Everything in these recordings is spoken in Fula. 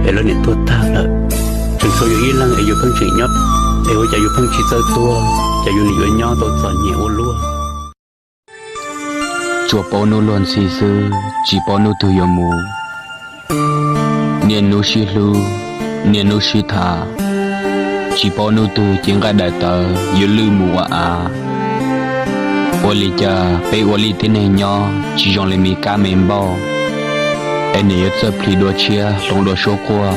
để lo niệm tua ta lợ chừng số yêu lăng yêu phân chỉ nhót yêu chạy yêu phân chỉ sơ tua chạy yêu nhiều nhót tôi sợ nhiều luôn chùa bao nô luôn xì sư chỉ bao nô từ yếm mù niên nô xì lu niên nô xì thà chỉ bao nô từ tiếng gai đại tờ yêu lư mù à Oli cha pe oli tin này nhỏ chỉ dùng lấy mi cá mềm bao anh ấy sẽ phi đua chia long đua số qua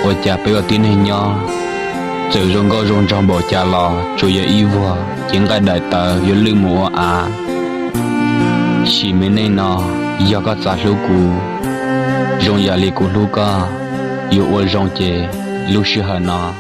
Oli cha pe oli tin này nhỏ chỉ dùng có dùng trong bộ cha lò chủ yếu y vua những cái đại tờ yếu lư mùa à chỉ mấy này nó do có giá lúa cũ dùng giá lì cũ lúa cả yếu ô dùng chè lúa sữa nó